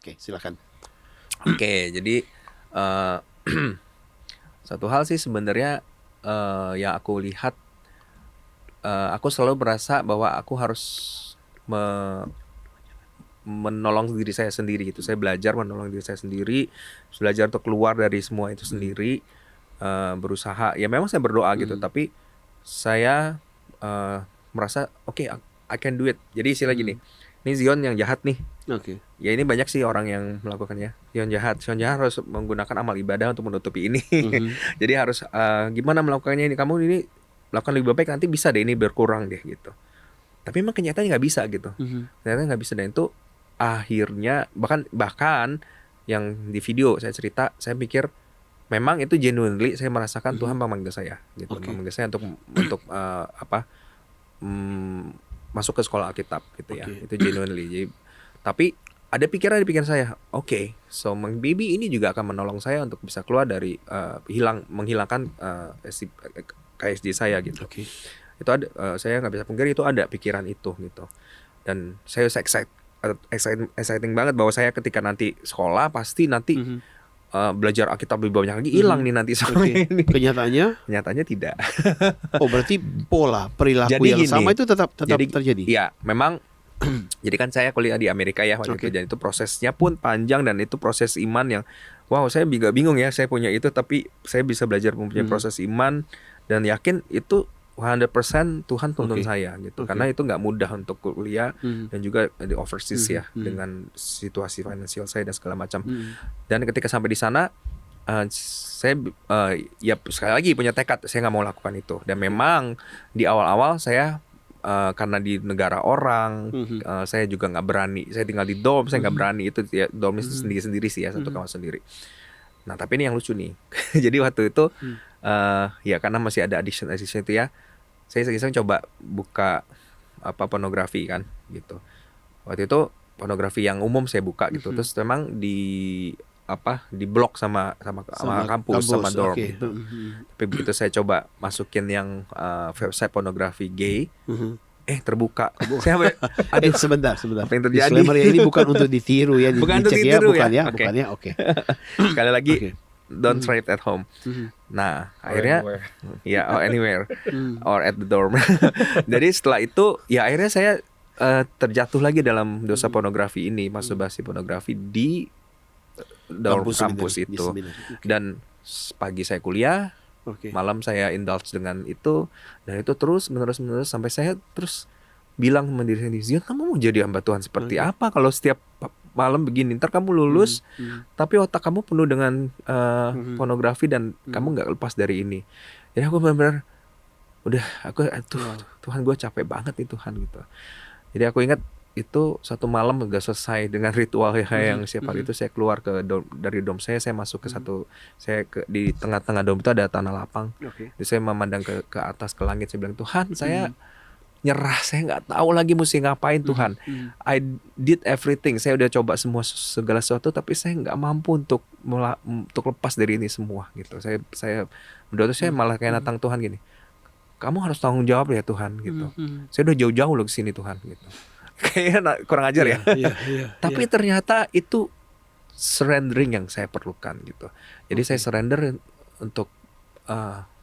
Oke, silakan. Oke, jadi eh, satu hal sih sebenarnya yang aku lihat, aku selalu merasa bahwa aku harus me- menolong diri saya sendiri gitu. Saya belajar menolong diri saya sendiri, belajar untuk keluar dari semua itu sendiri, berusaha. Ya memang saya berdoa gitu, tapi saya eh, merasa oke, I can do it. Jadi istilah gini, ini Zion yang jahat nih. Oke. Ya ini banyak sih orang yang melakukannya. Zion jahat harus menggunakan amal ibadah untuk menutupi ini. Jadi harus gimana melakukannya ini? Kamu ini melakukan lebih baik, nanti bisa deh ini berkurang deh gitu. Tapi emang kenyataannya nggak bisa gitu. Ternyata nggak bisa, dan itu akhirnya bahkan yang di video saya cerita, saya pikir memang itu genuinely saya merasakan Tuhan memanggil saya gitu, Oke. memanggil saya untuk masuk ke sekolah Alkitab gitu ya. Oke. Itu genuinely. Jadi, tapi ada pikiran di pikiran saya, oke, so maybe ini juga akan menolong saya untuk bisa keluar dari menghilangkan KSD saya gitu. Oke. Itu ada, saya nggak bisa pungkiri itu ada pikiran itu gitu. Dan saya exciting banget bahwa saya ketika nanti sekolah pasti nanti belajar Alkitab lebih banyak lagi, hilang nih nanti soalnya ini. Kenyataannya tidak. Oh, berarti pola perilaku Jadi yang gini, sama itu tetap terjadi. Ya, memang jadi kan saya kuliah di Amerika ya waktu itu, dan itu prosesnya pun panjang, dan itu proses iman yang wow, saya juga bingung ya, saya punya itu tapi saya bisa belajar mempunyai proses iman dan yakin itu 100% Tuhan tuntun saya gitu. Karena itu nggak mudah untuk kuliah dan juga di overseas ya, dengan situasi finansial saya dan segala macam. Dan ketika sampai di sana, saya ya sekali lagi punya tekad, saya nggak mau lakukan itu. Dan memang di awal-awal saya karena di negara orang, saya juga nggak berani. Saya tinggal di dorm, saya nggak berani itu ya, dorm itu sendiri-sendiri sih ya, satu kamar sendiri. Nah tapi ini yang lucu nih. Jadi waktu itu ya karena masih ada addiction itu ya, saya iseng-iseng coba buka pornografi kan gitu. Waktu itu pornografi yang umum saya buka gitu. Terus memang di blok sama kampus sama dorm gitu. Tapi begitu saya coba masukin yang website pornografi gay, terbuka. Saya aduh, Sebentar. apa yang terjadi? Disclaimer ya, ini bukan untuk ditiru ya, Bukan untuk dicek ya, ditiru bukan ya. ya, bukan ya. Oke. Sekali lagi, don't try it at home. Nah, akhirnya anywhere or at the dorm. Jadi setelah itu ya akhirnya saya terjatuh lagi dalam dosa pornografi ini, masturbasi pornografi di dorm kampus itu. Dan pagi saya kuliah, malam saya indulge dengan itu, dan itu terus menerus sampai saya terus bilang sama diri sendiri, Zion, kamu mau jadi hamba Tuhan seperti apa kalau setiap malam begini? Ntar kamu lulus tapi otak kamu penuh dengan pornografi dan kamu nggak lepas dari ini. Jadi aku benar-benar Tuhan, gue capek banget nih Tuhan gitu. Jadi aku ingat itu satu malam udah selesai dengan ritual yang setiap hari itu saya keluar dari dom saya masuk ke di tengah-tengah dom itu ada tanah lapang. Jadi saya memandang ke atas, ke langit, saya bilang, Tuhan, saya nyerah, saya nggak tahu lagi mesti ngapain Tuhan. I did everything, saya udah coba segala sesuatu, tapi saya nggak mampu untuk lepas dari ini semua gitu. Saya berdoa, saya malah kayak nantang Tuhan gini, kamu harus tanggung jawab ya Tuhan gitu. Saya udah jauh-jauh loh kesini Tuhan gitu. Kayaknya kurang ajar ya. Tapi ternyata itu surrendering yang saya perlukan gitu. Jadi saya surrender untuk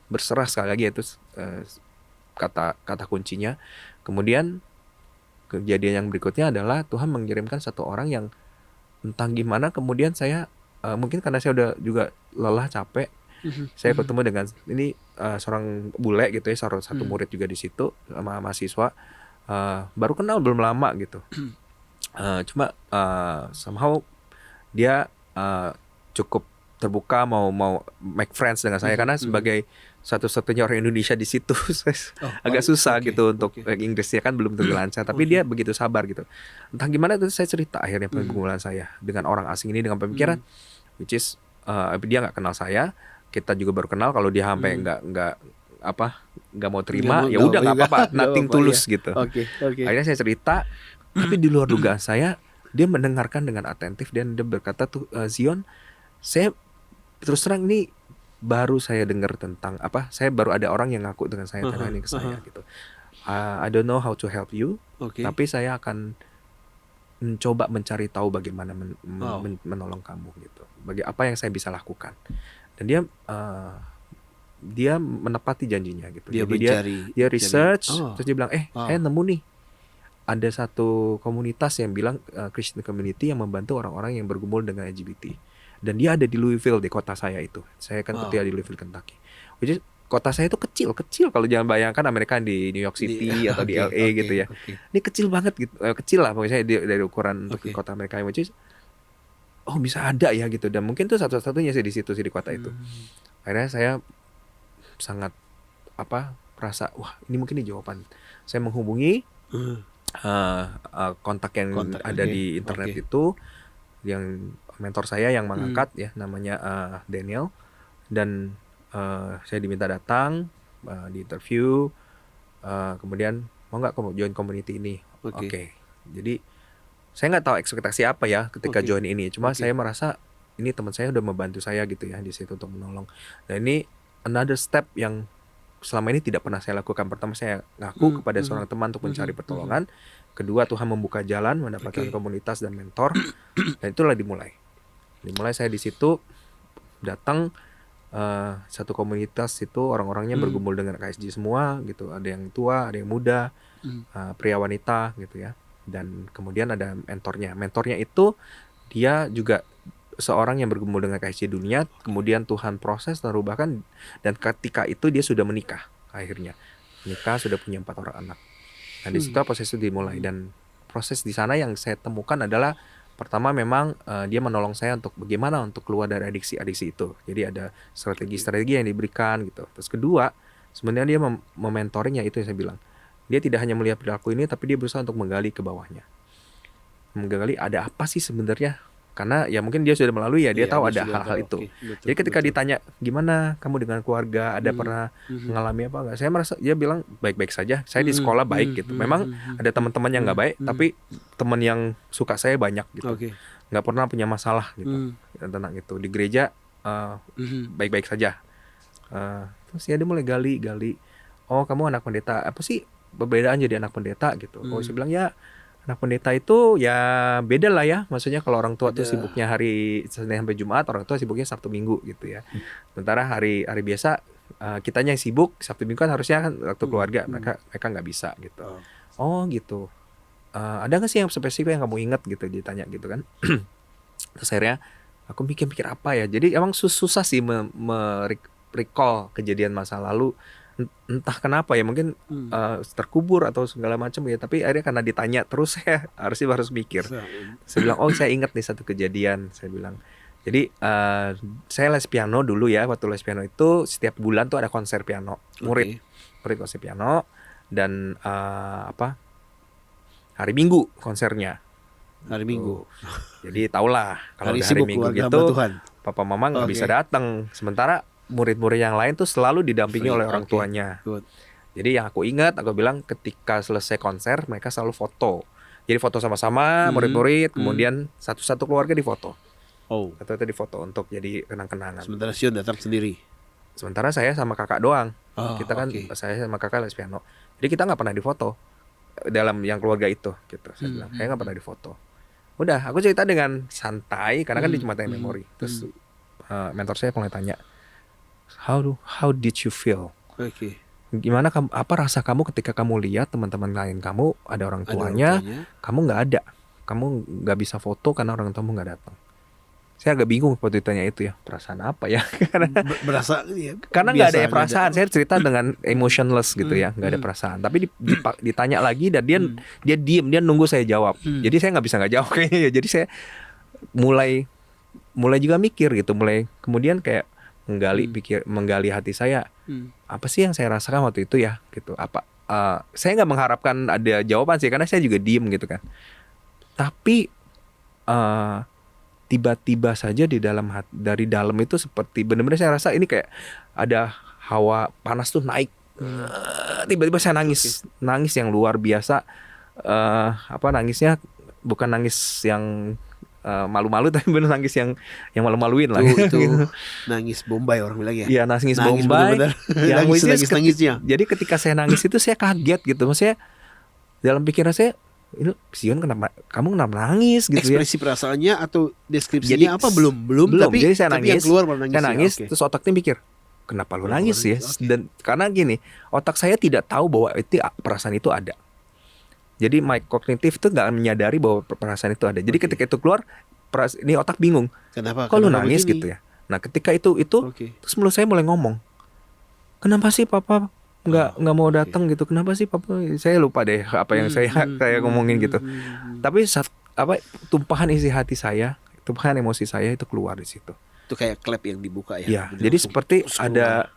berserah, sekali lagi itu kata kuncinya. Kemudian kejadian yang berikutnya adalah Tuhan mengirimkan satu orang yang entah gimana, kemudian saya mungkin karena saya udah juga lelah, capek, saya ketemu dengan ini seorang bule gitu ya, satu murid juga di situ sama mahasiswa, baru kenal belum lama gitu. Cuma somehow dia cukup terbuka mau make friends dengan saya, karena sebagai satu-satunya orang Indonesia di situ agak susah gitu untuk Inggrisnya kan belum tentu lancar, tapi dia begitu sabar gitu. Entah gimana itu saya cerita akhirnya pergumulan saya dengan orang asing ini dengan pemikiran which is dia nggak kenal saya, kita juga baru kenal. Kalau dia sampai nggak mau terima, ya udah nggak apa-apa, nothing tulus gitu. Akhirnya saya cerita, tapi di luar dugaan saya, dia mendengarkan dengan atentif dan dia berkata, tuh Zion, saya terus terang ini baru saya dengar tentang saya baru ada orang yang ngaku dengan saya tentang ini ke saya gitu. I don't know how to help you, tapi saya akan mencoba mencari tahu bagaimana Wow. menolong kamu gitu. Apa yang saya bisa lakukan. Dan dia menepati janjinya gitu. Dia Jadi mencari dia research Oh. terus dia bilang, saya Oh. nemu nih ada satu komunitas yang bilang Christian community yang membantu orang-orang yang bergumul dengan LGBT. Dan dia ada di Louisville, di kota saya itu. Saya kan Wow. ketika di Louisville, Kentucky. Which is, kota saya itu kecil kalau jangan bayangkan Amerika di New York City atau di LA gitu ya. Ini kecil banget gitu, kecil lah pokoknya dari ukuran untuk kota Amerika, which is bisa ada ya gitu. Dan mungkin tuh satu-satunya sih di situ sih, di kota itu. Akhirnya saya sangat merasa wah ini mungkin ini jawaban. Saya menghubungi kontak yang ada di internet itu, yang mentor saya yang mengangkat ya, namanya Daniel. Dan saya diminta datang di interview, kemudian mau nggak kamu join community ini? Oke. Jadi saya nggak tahu ekspektasi apa ya ketika join ini, cuma saya merasa ini teman saya udah membantu saya gitu ya di situ untuk menolong. Dan ini another step yang selama ini tidak pernah saya lakukan. Pertama, saya ngaku kepada seorang teman untuk mencari pertolongan. Kedua, Tuhan membuka jalan mendapatkan komunitas dan mentor. Dan itulah dimulai saya di situ datang. Satu komunitas itu orang-orangnya bergumul dengan KSG semua gitu. Ada yang tua, ada yang muda, pria wanita gitu ya. Dan kemudian ada mentornya itu dia juga seorang yang bergumul dengan KSG dunia. Kemudian Tuhan proses dan rubahkan, dan ketika itu dia sudah menikah. Akhirnya menikah, sudah punya 4 orang anak. Nah di situ proses itu dimulai. Dan proses di sana yang saya temukan adalah, pertama memang dia menolong saya untuk bagaimana untuk keluar dari adiksi itu. Jadi ada strategi-strategi yang diberikan gitu. Terus kedua, sebenarnya dia mementoring, ya itu yang saya bilang. Dia tidak hanya melihat perilaku ini, tapi dia berusaha untuk menggali ke bawahnya. Menggali ada apa sih sebenarnya. Karena ya mungkin dia sudah melalui ya, dia tahu ada hal-hal itu. Jadi ketika ditanya, gimana kamu dengan keluarga, ada pernah mengalami apa enggak? Saya merasa, dia bilang baik-baik saja. Saya di sekolah baik gitu. Memang ada teman-teman yang nggak baik, tapi teman yang suka saya banyak gitu. Nggak pernah punya masalah gitu tentang itu. Di gereja baik-baik saja. Terus ya dia mulai gali. Oh, kamu anak pendeta. Apa sih perbedaan jadi anak pendeta gitu? Oh, saya bilang ya, anak pendeta itu ya beda lah ya. Maksudnya kalau orang tua tuh sibuknya hari Senin sampai Jumat, orang tua sibuknya Sabtu Minggu gitu ya. Sementara hari biasa kitanya yang sibuk, Sabtu Minggu kan harusnya kan waktu keluarga. Mereka nggak bisa gitu. Oh gitu. Ada nggak sih yang spesifik yang kamu ingat gitu, ditanya gitu kan. Terus akhirnya aku mikir apa ya. Jadi emang susah sih recall kejadian masa lalu. Entah kenapa ya, mungkin terkubur atau segala macam ya. Tapi akhirnya karena ditanya terus, saya harus mikir. Saya bilang, saya ingat nih satu kejadian. Saya bilang, jadi saya les piano dulu ya. Waktu les piano itu setiap bulan tuh ada konser piano. Murid konser piano. Dan hari Minggu konsernya. Hari Minggu. Jadi tahulah kalau hari Minggu gitu, papa mama nggak bisa datang. Sementara murid-murid yang lain tuh selalu didampingi oleh orang tuanya. Jadi yang aku ingat, aku bilang ketika selesai konser mereka selalu foto. Jadi foto sama-sama murid-murid, kemudian satu-satu keluarga difoto. Satu-satu difoto untuk jadi kenang-kenangan. Sementara Sion datang sendiri. Sementara saya sama kakak doang. Kita kan saya sama kakak les piano. Jadi kita nggak pernah difoto dalam yang keluarga itu. Gitu. Saya bilang, saya nggak pernah difoto. Udah, aku cerita dengan santai karena kan cuma tanya memori. Terus mentor saya mulai tanya, How did you feel? Gimana apa rasa kamu ketika kamu lihat teman-teman lain kamu ada orang tuanya, kamu nggak ada, kamu nggak bisa foto karena orang tuamu nggak datang. Saya agak bingung waktu ditanya itu ya, perasaan apa ya? Karena nggak ada perasaan. Saya cerita dengan emotionless gitu ya, nggak ada perasaan. Tapi ditanya lagi dan dia diem, dia nunggu saya jawab. Jadi saya nggak bisa nggak jawab kayaknya ya. Jadi saya mulai juga mikir gitu, kemudian kayak menggali hati saya. Apa sih yang saya rasakan waktu itu ya gitu. Saya nggak mengharapkan ada jawaban sih, karena saya juga diem gitu kan. Tapi tiba-tiba saja dari dalam itu seperti benar-benar saya rasa ini kayak ada hawa panas tuh naik. Tiba-tiba saya nangis yang luar biasa. Nangisnya bukan nangis yang malu-malu, tapi benar nangis yang malu-maluin lah. Itu nangis Bombay orang bilang ya. Iya, nangis Bombay. Nangisnya. Jadi ketika saya nangis itu saya kaget gitu. Maksudnya dalam pikiran saya, ini Sion kamu kenapa nangis gitu ya. Ekspresi perasaannya atau deskripsinya Jadi apa belum tapi jadi saya tapi yang nangis, keluar baru nangis. saya ya, nangis oke. terus otaknya mikir kenapa lu Kenapa nangis lu ya. nangis? Oke. Dan karena gini, otak saya tidak tahu bahwa itu perasaan itu ada. Jadi my kognitif tuh nggak menyadari bahwa perasaan itu ada. Jadi Oke. ketika itu keluar, ini otak bingung. Kenapa? Kok lu Kenapa nangis begini? gitu ya. Nah ketika itu Oke. terus mulut saya mulai ngomong. Kenapa sih papa nggak mau oke. datang gitu? Kenapa sih papa? Saya lupa deh apa yang saya ngomongin gitu. Tapi tumpahan isi hati saya, tumpahan emosi saya itu keluar di situ. Itu kayak klep yang dibuka ya. Ya, Kemudian jadi langsung seperti terus ada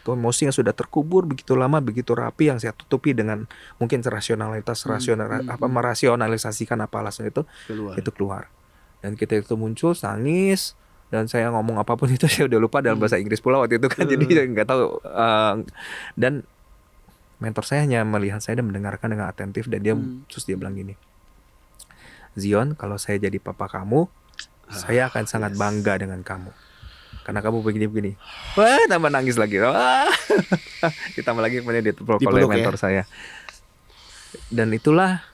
emosi yang sudah terkubur begitu lama, begitu rapi yang saya tutupi dengan mungkin merasionalisasikan apa alasan itu keluar. Dan kita itu muncul nangis dan saya ngomong apapun itu saya udah lupa dalam bahasa Inggris pula waktu itu kan, jadi saya nggak tahu. Dan mentor saya hanya melihat saya dan mendengarkan dengan atentif dan terus dia bilang gini, Zion, kalau saya jadi papa kamu, saya akan sangat bangga dengan kamu. Karena kamu begini-begini. Wah, tambah nangis lagi. Wah. Ditambah lagi kemudian dipeluk oleh mentor saya. Dan itulah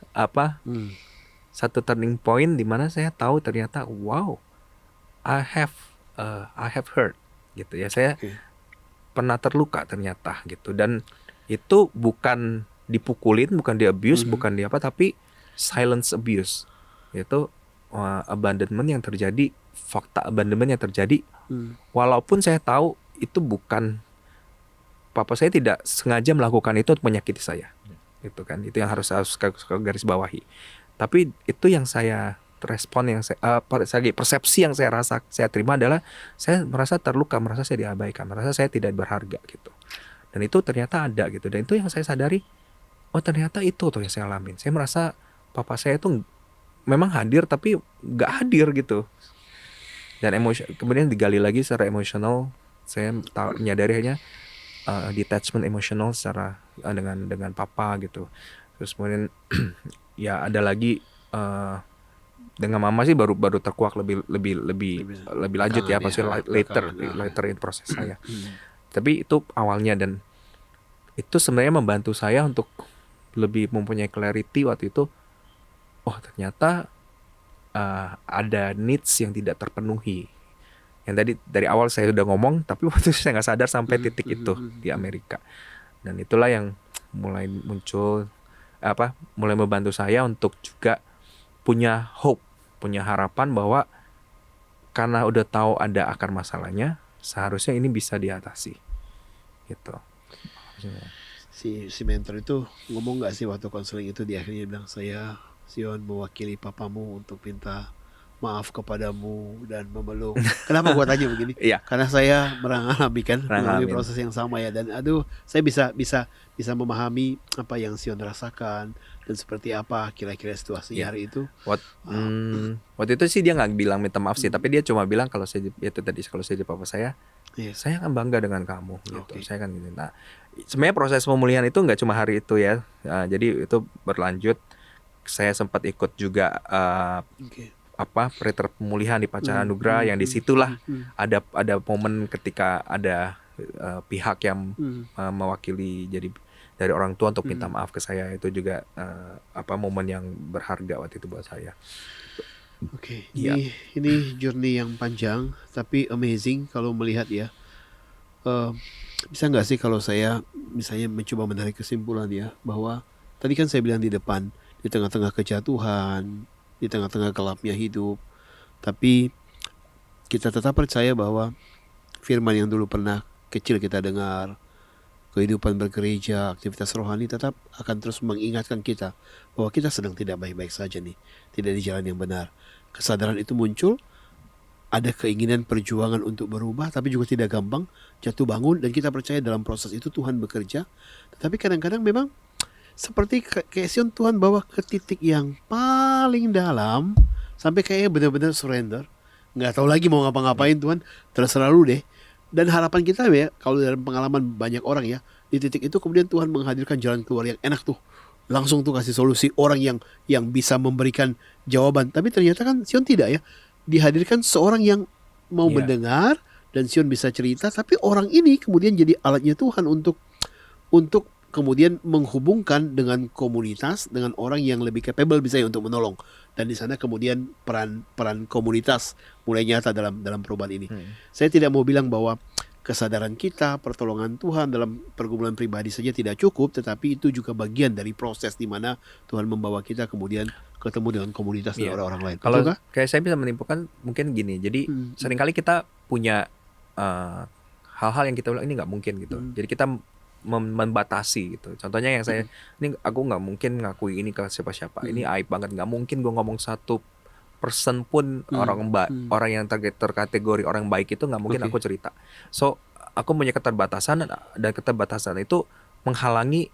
satu turning point di mana saya tahu ternyata wow, I have hurt gitu ya. Saya pernah terluka ternyata gitu. Dan itu bukan dipukulin, bukan di abuse, bukan di apa, tapi silence abuse. Itu abandonment yang terjadi, fakta abandonment yang terjadi. Walaupun saya tahu itu bukan, papa saya tidak sengaja melakukan itu untuk menyakiti saya. Itu kan, itu yang harus garis bawahi. Tapi itu yang saya respon, yang saya persepsi yang saya terima adalah saya merasa terluka, merasa saya diabaikan, merasa saya tidak berharga gitu. Dan itu ternyata ada gitu. Dan itu yang saya sadari, oh ternyata itu tuh yang saya alamin. Saya merasa papa saya itu memang hadir tapi nggak hadir gitu. Dan kemudian digali lagi secara emosional, saya menyadari hanya detachment emosional secara dengan papa gitu. Terus kemudian ya ada lagi dengan mama sih baru terkuak lebih lanjut ya, pasti later in proses saya. Tapi itu awalnya, dan itu sebenarnya membantu saya untuk lebih mempunyai clarity waktu itu. Oh ternyata ada needs yang tidak terpenuhi. Yang tadi dari awal saya udah ngomong, tapi waktu itu saya nggak sadar sampai titik itu di Amerika. Dan itulah yang mulai muncul, mulai membantu saya untuk juga punya hope, punya harapan bahwa karena udah tahu ada akar masalahnya, seharusnya ini bisa diatasi. Gitu. Si mentor itu ngomong nggak sih waktu konseling itu, di akhirnya bilang, saya Zion mewakili papamu untuk minta maaf kepadamu dan memeluk. Kenapa gua tanya begini? Iya. Karena saya mengalami proses yang sama ya, dan saya bisa memahami apa yang Zion rasakan dan seperti apa kira-kira situasi hari itu. Waktu itu sih dia nggak bilang minta maaf sih, tapi dia cuma bilang kalau saya jadi papa saya, saya akan bangga dengan kamu gitu. Saya kan gitu. Nah, sebenarnya proses pemulihan itu nggak cuma hari itu ya. Jadi itu berlanjut. Saya sempat ikut juga retreat pemulihan di Pacara Anugerah, yang disitulah ada momen ketika ada pihak yang mewakili jadi dari orang tua untuk minta maaf ke saya. Itu juga momen yang berharga waktu itu buat saya. Ini journey yang panjang tapi amazing kalau melihat ya. Bisa nggak sih kalau saya misalnya mencoba menarik kesimpulan ya, bahwa tadi kan saya bilang di depan, di tengah-tengah kejatuhan, di tengah-tengah gelapnya hidup, tapi kita tetap percaya bahwa firman yang dulu pernah kecil kita dengar, kehidupan bergereja, aktivitas rohani tetap akan terus mengingatkan kita bahwa kita sedang tidak baik-baik saja nih, tidak di jalan yang benar. Kesadaran itu muncul, ada keinginan perjuangan untuk berubah, tapi juga tidak gampang jatuh bangun, dan kita percaya dalam proses itu Tuhan bekerja. Tetapi kadang-kadang memang seperti kayak Sion, Tuhan bawa ke titik yang paling dalam sampai kayaknya benar-benar surrender, nggak tahu lagi mau ngapa-ngapain. Tuhan, terserah lu deh. Dan harapan kita ya, kalau dalam pengalaman banyak orang ya, di titik itu kemudian Tuhan menghadirkan jalan keluar yang enak tuh, langsung tuh kasih solusi, orang yang bisa memberikan jawaban. Tapi ternyata kan Sion tidak ya, dihadirkan seorang yang mau mendengar, dan Sion bisa cerita, tapi orang ini kemudian jadi alatnya Tuhan untuk kemudian menghubungkan dengan komunitas, dengan orang yang lebih capable misalnya untuk menolong. Dan di sana kemudian peran komunitas mulai nyata dalam perubahan ini. Saya tidak mau bilang bahwa kesadaran kita, pertolongan Tuhan dalam pergumulan pribadi saja tidak cukup, tetapi itu juga bagian dari proses di mana Tuhan membawa kita kemudian ketemu dengan komunitas dan orang-orang lain. Kalau Betul kah? kayak saya bisa menyimpulkan mungkin gini. Jadi seringkali kita punya hal-hal yang kita bilang ini nggak mungkin gitu. Jadi kita membatasi gitu. Contohnya yang saya ini aku nggak mungkin ngakui ini ke siapa-siapa. Ini aib banget. Nggak mungkin gue ngomong satu person pun orang yang terkategori orang baik itu nggak mungkin aku cerita. So aku punya keterbatasan dan keterbatasan itu menghalangi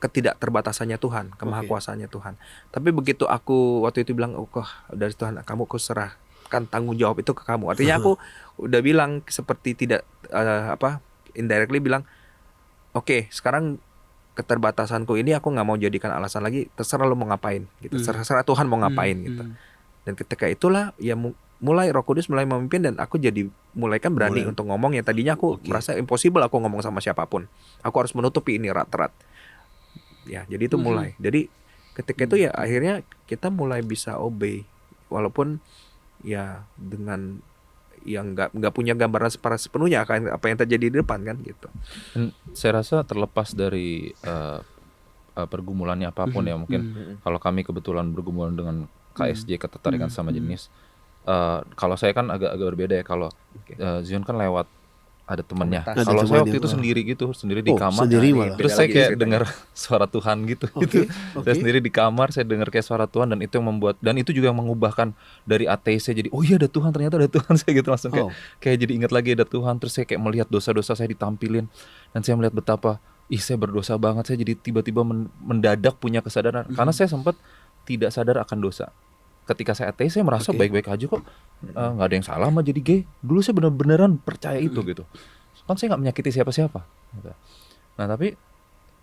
ketidakterbatasannya Tuhan, kemahakuasaannya Tuhan. Tapi begitu aku waktu itu bilang, oh dari Tuhan kamu aku serahkan tanggung jawab itu ke kamu. Artinya aku udah bilang seperti tidak indirectly bilang, oke, sekarang keterbatasanku ini aku nggak mau jadikan alasan lagi. Terserah lo mau ngapain, gitu. Terserah Tuhan mau ngapain, gitu. Dan ketika itulah ya mulai Roh Kudus mulai memimpin dan aku jadi mulai kan berani untuk ngomong. Yang tadinya aku merasa impossible aku ngomong sama siapapun. Aku harus menutupi ini rat-rat. Ya, jadi itu mulai. Jadi ketika itu ya akhirnya kita mulai bisa obey walaupun ya dengan yang nggak punya gambaran sepenuhnya apa yang terjadi di depan kan gitu. Dan saya rasa terlepas dari pergumulannya apapun ya, mungkin kalau kami kebetulan bergumulan dengan KSJ, ketertarikan sama jenis. Kalau saya kan agak berbeda ya. Kalau Zion kan lewat ada temannya. Kalau saya waktu itu sendiri di kamar. Terus saya kayak dengar suara Tuhan gitu. Saya sendiri di kamar, saya dengar kayak suara Tuhan, dan itu yang membuat, dan itu juga yang mengubahkan dari ateis saya jadi, oh iya ada Tuhan, ternyata ada Tuhan. Saya gitu langsung kayak jadi ingat lagi ada Tuhan. Terus saya kayak melihat dosa-dosa saya ditampilin, dan saya melihat betapa saya berdosa banget. Saya jadi tiba-tiba mendadak punya kesadaran karena saya sempat tidak sadar akan dosa. Ketika saya ateis saya merasa baik-baik aja kok, nggak ada yang salah mah jadi gay. Dulu saya benar-benaran percaya itu gitu. Kan saya nggak menyakiti siapa-siapa. Nah tapi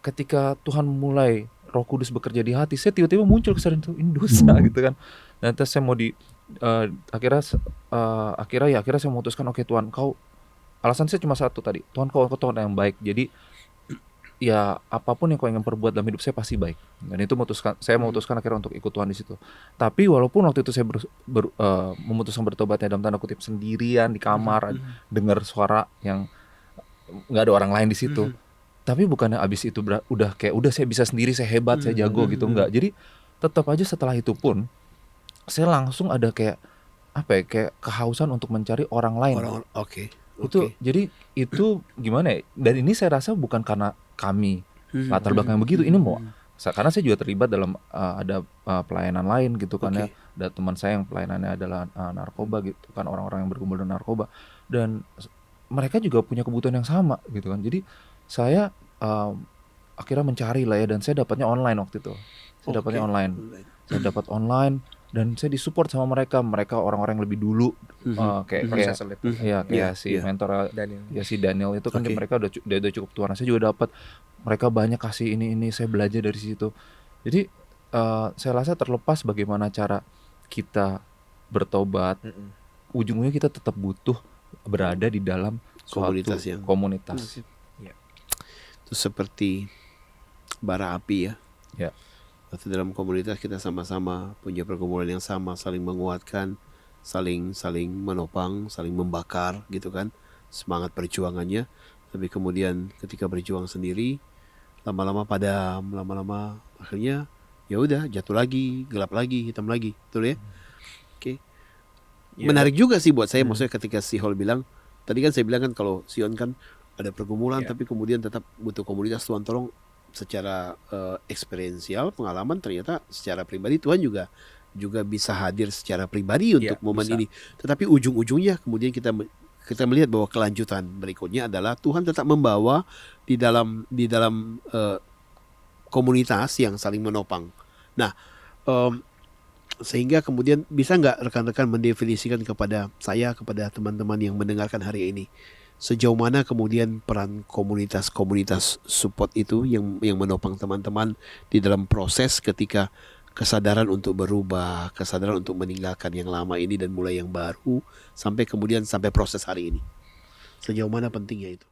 ketika Tuhan mulai Roh Kudus bekerja di hati, saya tiba-tiba muncul kesadaran itu ini dosa gitu kan. Dan terus saya mau akhirnya saya memutuskan, oke Tuhan, kau, alasan saya cuma satu tadi, Tuhan kau Tuhan yang baik. Jadi ya apapun yang kau ingin perbuat dalam hidup saya pasti baik. Dan itu saya memutuskan akhirnya untuk ikut Tuhan di situ. Tapi walaupun waktu itu saya memutuskan bertobatnya dalam tanda kutip sendirian di kamar, dengar suara yang nggak ada orang lain di situ. Tapi bukannya abis itu udah saya bisa sendiri, saya hebat, saya jago gitu, enggak. Jadi tetap aja setelah itu pun saya langsung ada kayak kayak kehausan untuk mencari orang lain. Itu jadi itu gimana ya? Dan ini saya rasa bukan karena kami latar belakang yang begitu, ini karena saya juga terlibat dalam ada pelayanan lain gitu kan ya. Ada teman saya yang pelayanannya adalah narkoba gitu kan, orang-orang yang bergumul dengan narkoba, dan mereka juga punya kebutuhan yang sama gitu kan. Jadi saya akhirnya mencari lah ya, dan saya dapatnya online waktu itu. Saya dapat online dan saya disupport sama mereka orang-orang yang lebih dulu, kayak si mentor si Daniel itu kan mereka udah cukup tua. Saya juga dapat, mereka banyak kasih ini saya belajar dari situ. Jadi saya rasa terlepas bagaimana cara kita bertobat, ujung-ujungnya kita tetap butuh berada di dalam komunitas. Itu seperti bara api ya. Atau dalam komunitas kita sama-sama punya pergumulan yang sama, saling menguatkan, saling menopang, saling membakar gitu kan, semangat perjuangannya. Tapi kemudian ketika berjuang sendiri, lama-lama padam, lama-lama akhirnya ya udah jatuh lagi, gelap lagi, hitam lagi, betul ya? Menarik juga sih buat saya, maksudnya ketika si Hol bilang, tadi kan saya bilang kan kalau Sion kan ada pergumulan tapi kemudian tetap butuh komunitas. Tuhan tolong secara eksperiensial, pengalaman, ternyata secara pribadi Tuhan juga bisa hadir secara pribadi untuk momen ini. Tetapi ujung-ujungnya kemudian kita melihat bahwa kelanjutan berikutnya adalah Tuhan tetap membawa di dalam komunitas yang saling menopang. Nah, sehingga kemudian bisa nggak rekan-rekan mendefinisikan kepada saya, kepada teman-teman yang mendengarkan hari ini, sejauh mana kemudian peran komunitas support itu yang menopang teman-teman di dalam proses ketika kesadaran untuk berubah, kesadaran untuk meninggalkan yang lama ini dan mulai yang baru, sampai proses hari ini. Sejauh mana pentingnya itu?